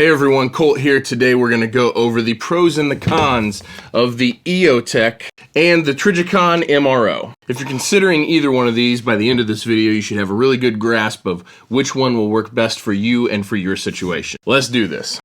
Hey everyone, Colt here. Today we're going to go over the pros and the cons of the EOTech and the Trijicon MRO. If you're considering either one of these, by the end of this video you should have a really good grasp of which one will work best for you and for your situation. Let's do this.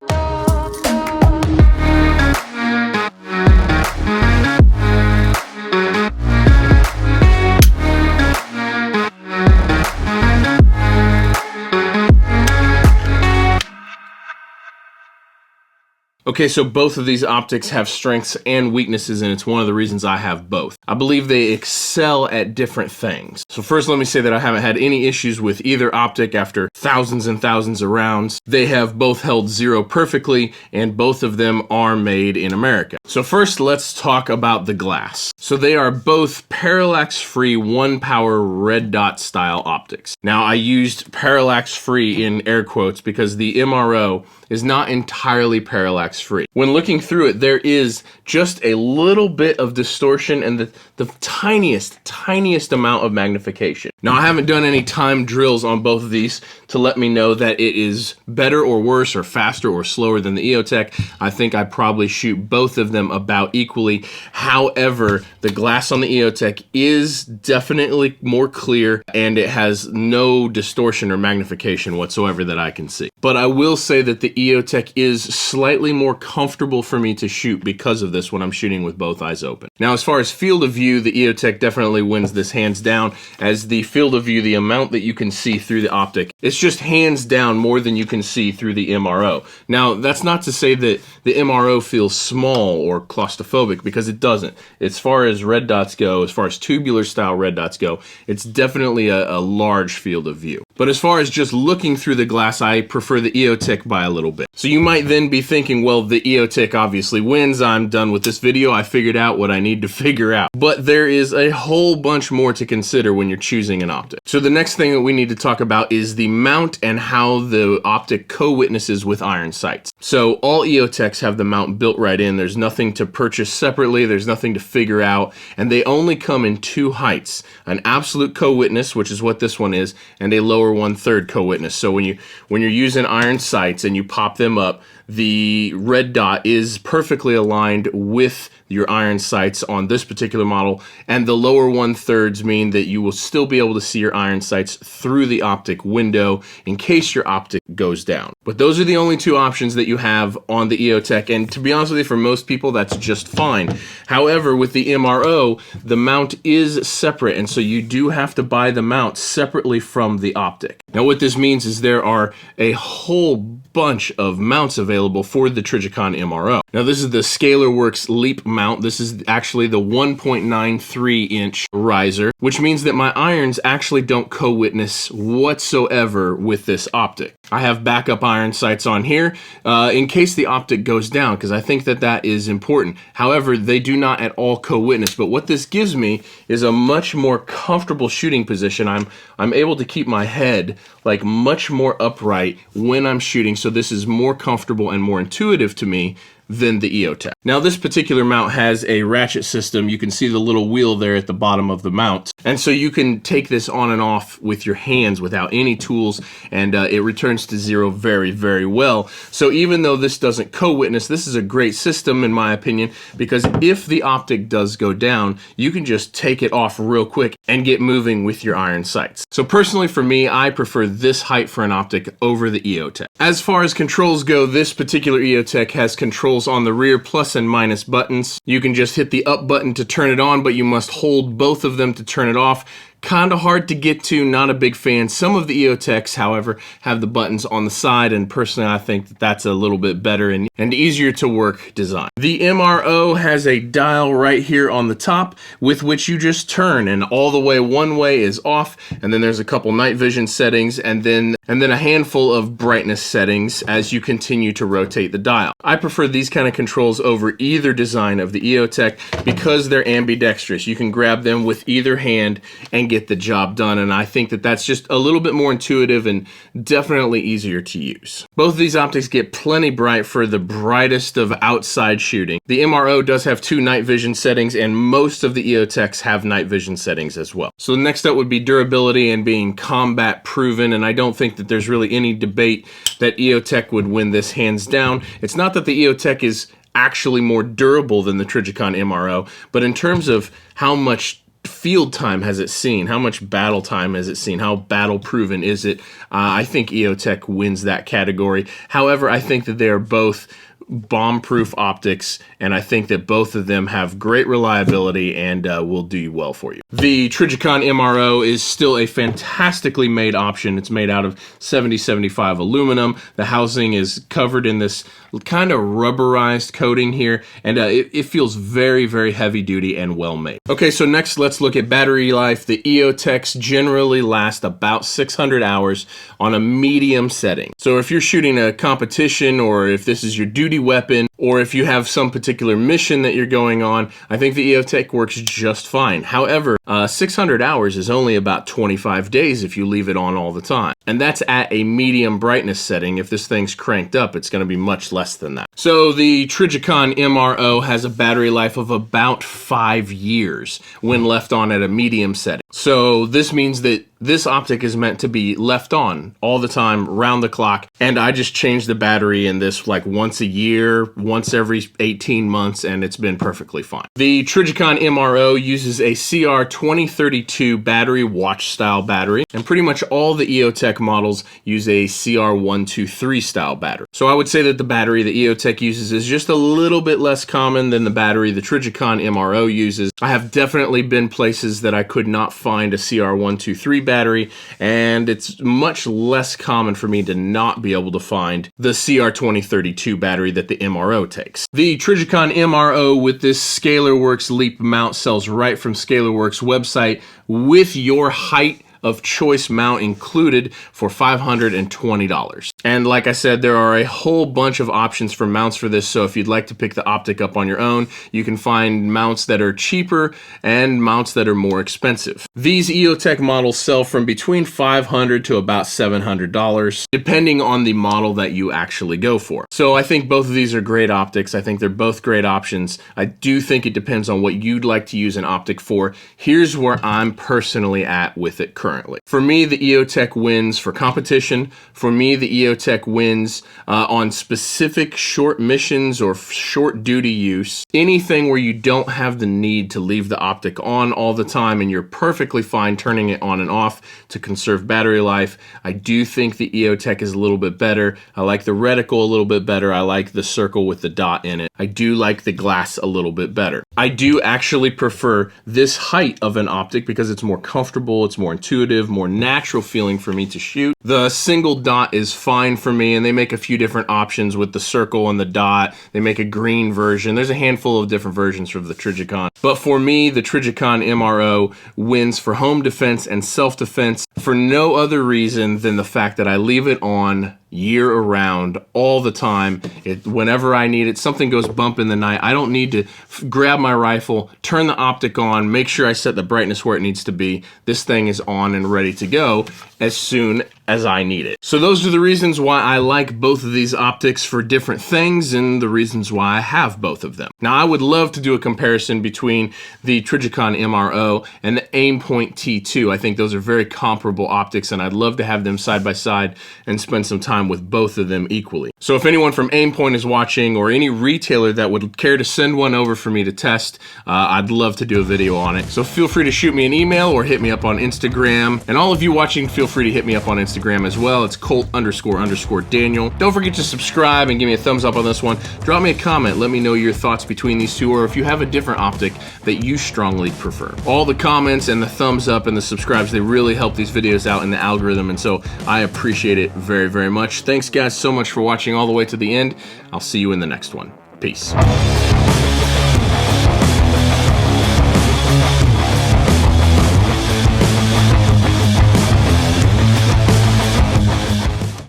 Okay, so both of these optics have strengths and weaknesses, and it's one of the reasons I have both. I believe they excel at different things. So first, let me say that I haven't had any issues with either optic after thousands and thousands of rounds. They have both held zero perfectly, and both of them are made in America. So first, let's talk about the glass. So they are both parallax-free, one-power red dot style optics. Now, I used parallax-free in air quotes because the MRO is not entirely parallax-free. When looking through it, there is just a little bit of distortion and the tiniest amount of magnification. Now, I haven't done any time drills on both of these to let me know that it is better or worse or faster or slower than the EOTech. I think I probably shoot both of them about equally. However, the glass on the EOTech is definitely more clear and it has no distortion or magnification whatsoever that I can see. But I will say that the EOTech is slightly more comfortable for me to shoot because of this when I'm shooting with both eyes open. Now, as far as field of view, the EOTech definitely wins this hands down, as the field of view, the amount that you can see through the optic, it's just hands down more than you can see through the MRO. Now, that's not to say that the MRO feels small or claustrophobic, because it doesn't. As far as red dots go, as far as tubular style red dots go, it's definitely a large field of view. But as far as just looking through the glass, I prefer the EOTech by a little bit. So you might then be thinking, well, the EOTech obviously wins. I'm done with this video. I figured out what I need to figure out. But there is a whole bunch more to consider when you're choosing an optic. So the next thing that we need to talk about is the mount and how the optic co-witnesses with iron sights. So all EOTechs have the mount built right in. There's nothing to purchase separately. There's nothing to figure out. And they only come in two heights: an absolute co-witness, which is what this one is, and a lower 1/3 co-witness. So when you're using iron sights and you pop them up, the red dot is perfectly aligned with your iron sights on this particular model, and the lower 1/3 mean that you will still be able to see your iron sights through the optic window in case your optic goes down. But those are the only two options that you have on the EOTech, and to be honest with you, for most people that's just fine. However, with the MRO, the mount is separate, and so you do have to buy the mount separately from the optic. Now, what this means is there are a whole bunch of mounts available for the Trijicon MRO. Now, this is the ScalarWorks Leap mount. This is actually the 1.93 inch riser, which means that my irons actually don't co-witness whatsoever with this optic. I have backup iron sights on here in case the optic goes down, because I think that that is important. However, they do not at all co-witness, but what this gives me is a much more comfortable shooting position. I'm able to keep my head like much more upright when I'm shooting, so this is more comfortable and more intuitive to me than the EOTech. Now, this particular mount has a ratchet system. You can see the little wheel there at the bottom of the mount. And so you can take this on and off with your hands without any tools, and it returns to zero very, very well. So even though this doesn't co-witness, this is a great system in my opinion, because if the optic does go down, you can just take it off real quick and get moving with your iron sights. So personally for me, I prefer this height for an optic over the EOTech. As far as controls go, this particular EOTech has controls on the rear plus and minus buttons. You can just hit the up button to turn it on, but you must hold both of them to turn it off. Kind of hard to get to, not a big fan. Some of the EOTechs, however, have the buttons on the side, and personally I think that that's a little bit better and easier to work design. The MRO has a dial right here on the top with which you just turn, and all the way one way is off, and then there's a couple night vision settings, and then a handful of brightness settings as you continue to rotate the dial. I prefer these kind of controls over either design of the EOTech because they're ambidextrous. You can grab them with either hand and get get the job done, and I think that that's just a little bit more intuitive and definitely easier to use. Both of these optics get plenty bright for the brightest of outside shooting. The MRO does have 2 night vision settings, and most of the EOTechs have night vision settings as well. So next up would be durability and being combat proven, and I don't think that there's really any debate that EOTech would win this hands down. It's not that the EOTech is actually more durable than the Trijicon MRO, but in terms of how much field time has it seen, how much battle time has it seen, how battle proven is it, I think EOTech wins that category. However, I think that they are both bomb-proof optics, and I think that both of them have great reliability and will do well for you. The Trijicon MRO is still a fantastically made option. It's made out of 7075 aluminum. The housing is covered in this kind of rubberized coating here, and it feels very, very heavy duty and well made. Okay, so next let's look at battery life. The EOTechs generally last about 600 hours on a medium setting. So if you're shooting a competition, or if this is your duty weapon, or if you have some particular mission that you're going on, I think the EOTech works just fine. However, 600 hours is only about 25 days if you leave it on all the time. And that's at a medium brightness setting. If this thing's cranked up, it's going to be much less than that. So the Trijicon MRO has a battery life of about 5 years when left on at a medium setting. So this means that this optic is meant to be left on all the time, round the clock, and I just change the battery in this like once a year, once every 18 months, and it's been perfectly fine. The Trijicon MRO uses a CR2032 battery, watch style battery, and pretty much all the EOTech models use a CR123 style battery. So I would say that the battery the EOTech uses is just a little bit less common than the battery the Trijicon MRO uses. I have definitely been places that I could not find a CR123 battery, and it's much less common for me to not be able to find the CR2032 battery that the MRO takes. The Trijicon MRO with this ScalarWorks Leap mount sells right from ScalarWorks website with your height of choice mount included for $520. And like I said, there are a whole bunch of options for mounts for this, so if you'd like to pick the optic up on your own, you can find mounts that are cheaper and mounts that are more expensive. These EOTech models sell from between $500 to about $700, depending on the model that you actually go for. So I think both of these are great optics. I think they're both great options. I do think it depends on what you'd like to use an optic for. Here's where I'm personally at with it currently. For me, the EOTech wins for competition. For me, the EOTech wins on specific short missions or short duty use. Anything where you don't have the need to leave the optic on all the time and you're perfectly fine turning it on and off to conserve battery life. I do think the EOTech is a little bit better. I like the reticle a little bit better. I like the circle with the dot in it. I do like the glass a little bit better. I do actually prefer this height of an optic because it's more comfortable, it's more intuitive, more natural feeling for me to shoot. The single dot is fine for me, and they make a few different options with the circle and the dot. They make a green version. There's a handful of different versions for the Trijicon. But for me, the Trijicon MRO wins for home defense and self-defense for no other reason than the fact that I leave it on year around, all the time. Whenever I need it, something goes bump in the night, I don't need to grab my rifle, turn the optic on, make sure I set the brightness where it needs to be. This thing is on and ready to go as soon as I need it. So those are the reasons why I like both of these optics for different things and the reasons why I have both of them. Now, I would love to do a comparison between the Trijicon MRO and the Aimpoint T2. I think those are very comparable optics, and I'd love to have them side by side and spend some time with both of them equally. So if anyone from Aimpoint is watching, or any retailer that would care to send one over for me to test, I'd love to do a video on it. So feel free to shoot me an email or hit me up on Instagram. And all of you watching, feel free to hit me up on Instagram as well. It's Colt__Daniel. Don't forget to subscribe and give me a thumbs up on this one. Drop me a comment. Let me know your thoughts between these two, or if you have a different optic that you strongly prefer. All the comments and the thumbs up and the subscribes, they really help these videos out in the algorithm, and so I appreciate it very, very much. Thanks guys so much for watching all the way to the end. I'll see you in the next one. Peace.